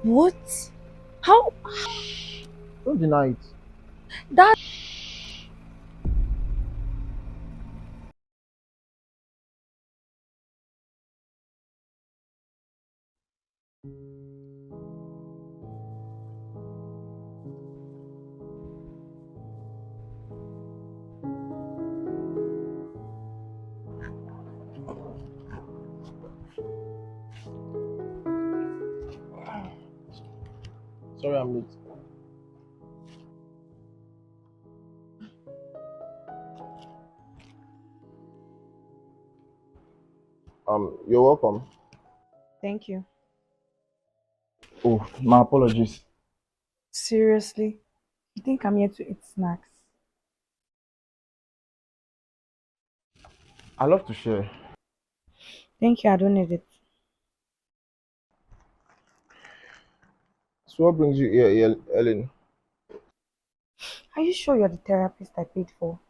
What? How? Don't deny it. That. Sorry, I'm late. You're welcome. Thank you. Oh, my apologies. Seriously? You think I'm here to eat snacks? I love to share. Thank you, I don't need it. So what brings you here, Ellen? Are you sure you're the therapist I paid for?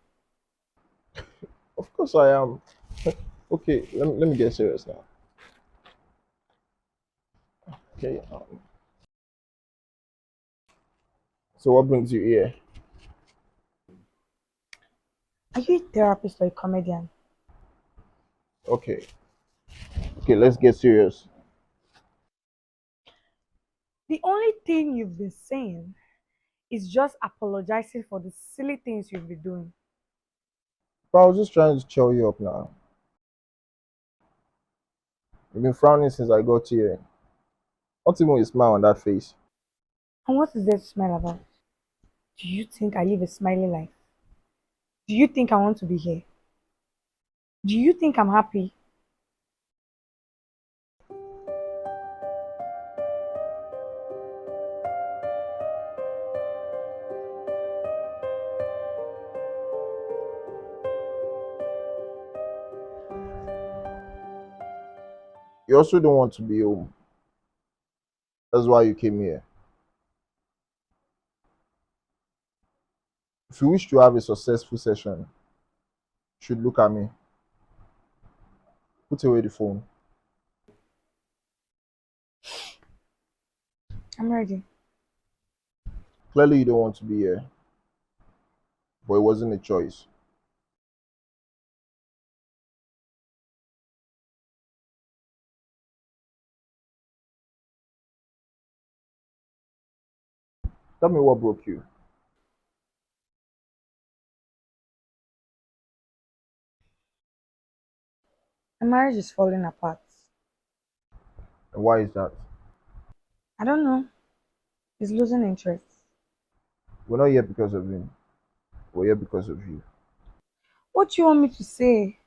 Of course I am. Okay, let me get serious now. Okay. So what brings you here? Are you a therapist or a comedian? Okay. Okay, let's get serious. The only thing you've been saying is just apologizing for the silly things you've been doing. But I was just trying to cheer you up now. You've been frowning since I got here. Not even a smile on that face. And what is there to smile about? Do you think I live a smiley life? Do you think I want to be here? Do you think I'm happy? You also don't want to be home. That's why you came here. If you wish to have a successful session, you should look at me. Put away the phone. I'm ready. Clearly you don't want to be here, but it wasn't a choice. Tell me what broke you. My marriage is falling apart. And why is that? I don't know. It's losing interest. We're not here because of him. We're here because of you. What do you want me to say?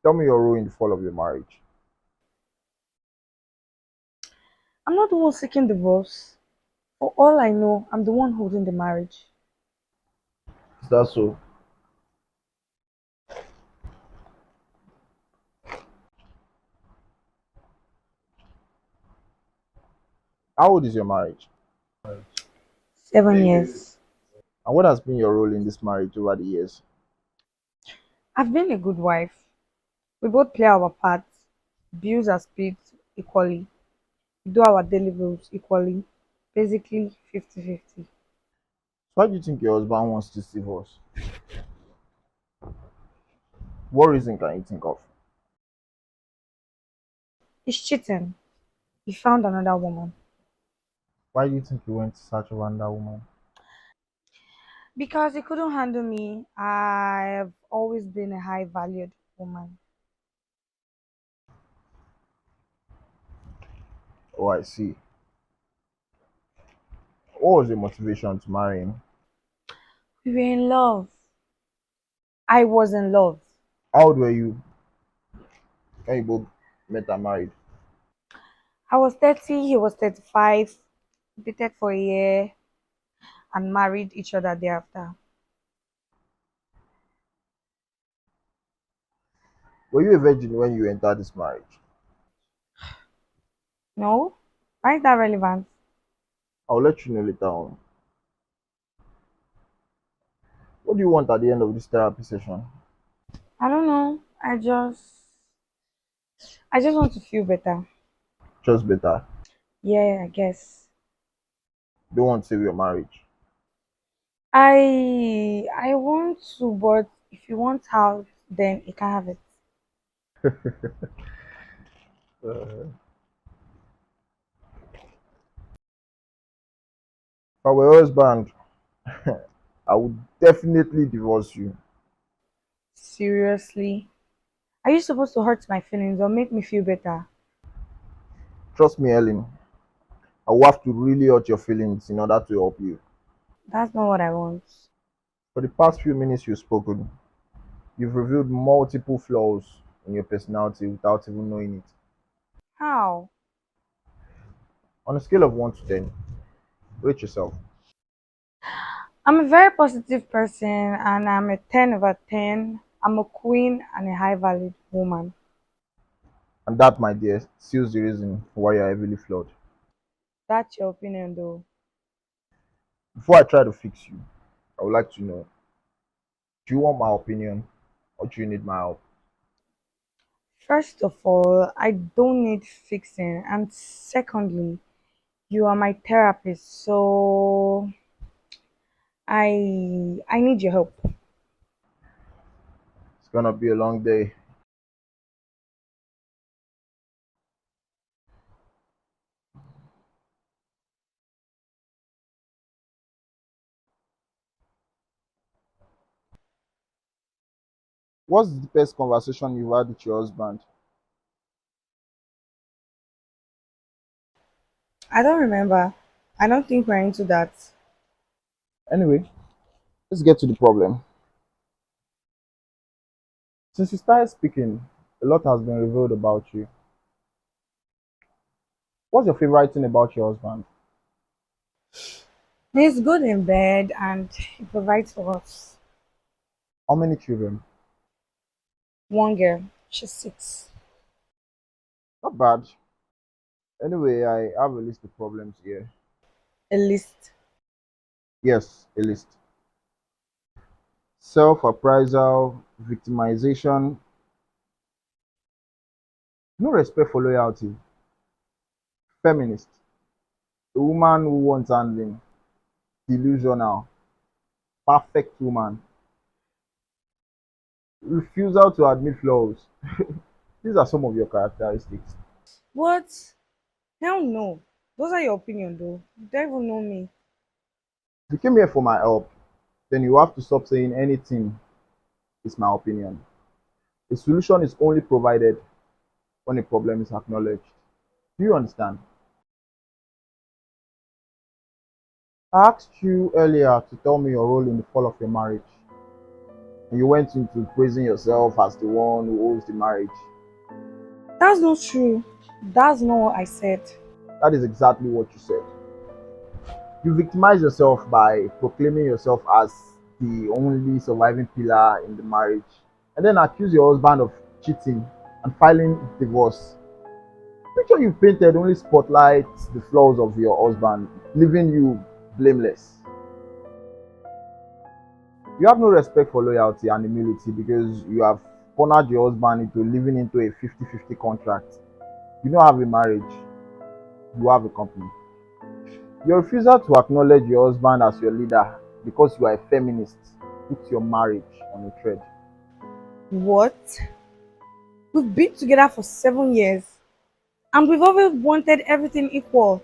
Tell me your role in the fall of your marriage. I'm not the one seeking divorce. For all I know, I'm the one holding the marriage. Is that so? How old is your marriage? 7 years. And what has been your role in this marriage over the years? I've been a good wife. We both play our parts, bills are split equally, do our daily bills equally, basically 50-50. Why do you think your husband wants this divorce? What reason can you think of? He's cheating. He found another woman. Why do you think he went to search for another woman? Because he couldn't handle me, I've always been a high valued woman. Oh, I see. What was your motivation to marry him? We were in love. I was in love. How old were you when you both met and married? I was 30, he was 35, dated for a year, and married each other thereafter. Were you a virgin when you entered this marriage? No? Why is that relevant? I'll let you know later on. What do you want at the end of this therapy session? I don't know. I just want to feel better. Just better. Yeah, I guess. Don't want to save your marriage. I want to, but if you want house, then you can have it. Uh, if I were your husband, I would definitely divorce you. Seriously? Are you supposed to hurt my feelings or make me feel better? Trust me, Ellen. I will have to really hurt your feelings in order to help you. That's not what I want. For the past few minutes you've spoken, you've revealed multiple flaws in your personality without even knowing it. How? On a scale of 1 to 10, rate yourself. I'm a very positive person and I'm a 10 over 10. I'm a queen and a high valued woman. And that, my dear, seals the reason for why you're heavily flawed. That's your opinion though. Before I try to fix you, I would like to know, do you want my opinion or do you need my help? First of all, I don't need fixing. And secondly, you are my therapist, so I need your help. It's gonna be a long day. What's the best conversation you've had with your husband? I don't remember. I don't think we're into that. Anyway, let's get to the problem. Since you started speaking, a lot has been revealed about you. What's your favorite thing about your husband? He's good in bed and he provides for us. How many children? One girl, she's 6. Not bad. Anyway, I have a list of problems here. A list. Yes, a list. Self appraisal, victimization, no respect for loyalty, feminist, a woman who wants handling, delusional, perfect woman, refusal to admit flaws. These are some of your characteristics. What? Hell no. Those are your opinion though. You don't even know me. If you came here for my help, then you have to stop saying anything is my opinion. A solution is only provided when a problem is acknowledged. Do you understand? I asked you earlier to tell me your role in the fall of your marriage. And you went into praising yourself as the one who owes the marriage. That's not true. That's not what I said. That is exactly what you said. You victimize yourself by proclaiming yourself as the only surviving pillar in the marriage, and then accuse your husband of cheating and filing divorce. The picture you painted only spotlights the flaws of your husband, leaving you blameless. You have no respect for loyalty and humility because you have cornered your husband into living into a 50-50 contract. You don't have a marriage, you have a company. Your refusal to acknowledge your husband as your leader because you are a feminist puts your marriage on a thread. What? We've been together for 7 years and we've always wanted everything equal.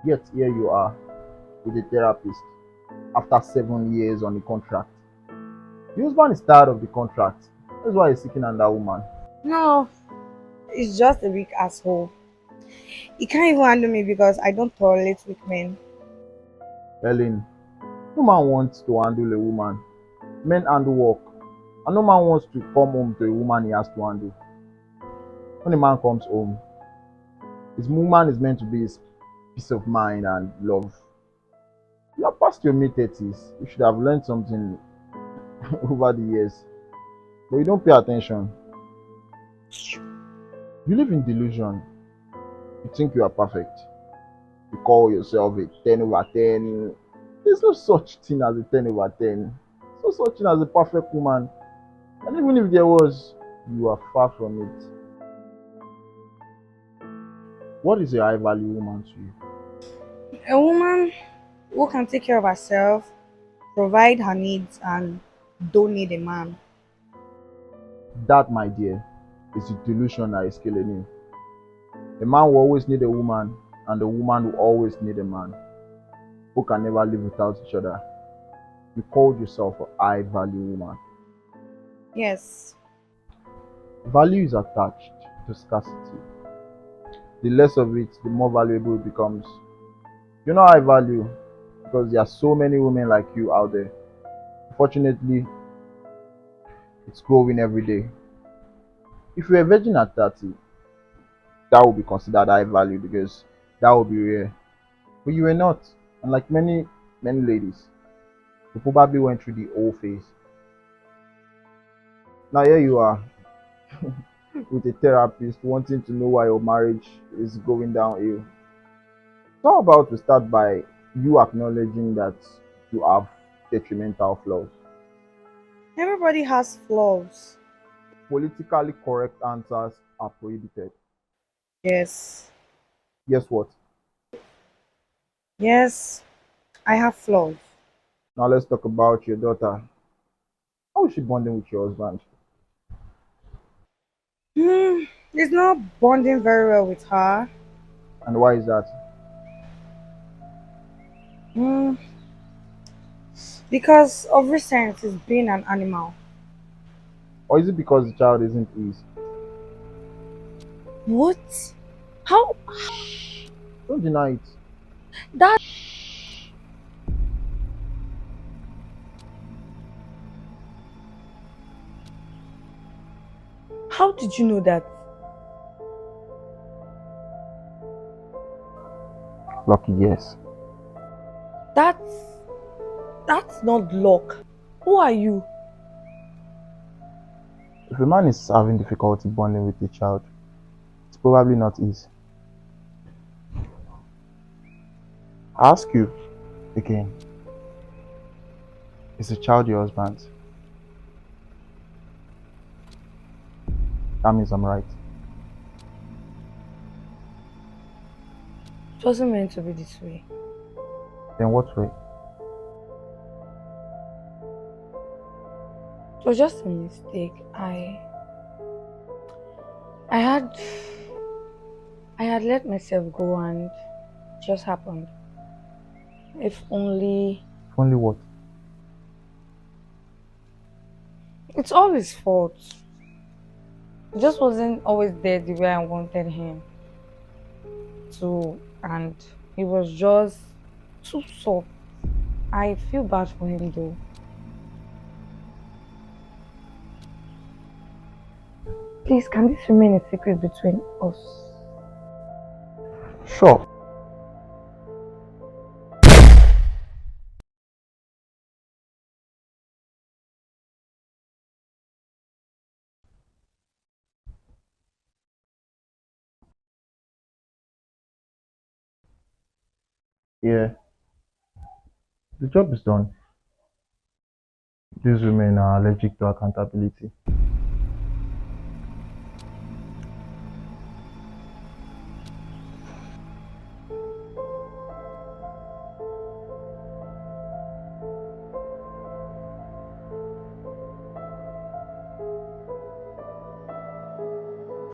Yet here you are with a therapist after 7 years on the contract. The husband is tired of the contract. That's why he's seeking another woman. No, he's just a weak asshole. He can't even handle me because I don't tolerate weak men. Ellen, no man wants to handle a woman. Men handle work. And no man wants to come home to a woman he has to handle. When a man comes home, his woman is meant to be his peace of mind and love. You are past your mid 30s. You should have learned something over the years. But you don't pay attention. You live in delusion. You think you are perfect. You call yourself a 10 over 10. There's no such thing as a 10 over 10. There's no such thing as a perfect woman. And even if there was, you are far from it. What is a high value woman to you? A woman who can take care of herself, provide her needs, and don't need a man. That, my dear, is the delusion that is killing you. A man will always need a woman, and a woman will always need a man who can never live without each other. You called yourself a high value woman. Yes. Value is attached to scarcity. The less of it, the more valuable it becomes. You know, I value because there are so many women like you out there. Fortunately, it's growing every day. If you're a virgin at 30, that will be considered high value because that will be rare. But you were not. And like many ladies, you probably went through the old phase. Now here you are with a therapist wanting to know why your marriage is going downhill. So how about we start by you acknowledging that you have detrimental flaws? Everybody has flaws. Politically correct answers are prohibited. Yes. Guess what? Yes, I have flaws. Now let's talk about your daughter. How is she bonding with your husband? Hmm, it's not bonding very well with her. And why is that? Hmm, because of recent he's being an animal. Or is it because the child isn't his? What? How? Don't deny it. That? How did you know that? Lucky, yes. That's that's not luck. Who are you? If a man is having difficulty bonding with a child, it's probably not his. I ask you again, is the child your husband's? That means I'm right. It wasn't meant to be this way. Then what way? It was just a mistake. I had I had let myself go and it just happened. If only If only what? it's all his fault. He just wasn't always there the way I wanted him to, and he was just too soft. I feel bad for him though. Please, can this remain a secret between us? Sure. Yeah, the job is done. These women are allergic to accountability.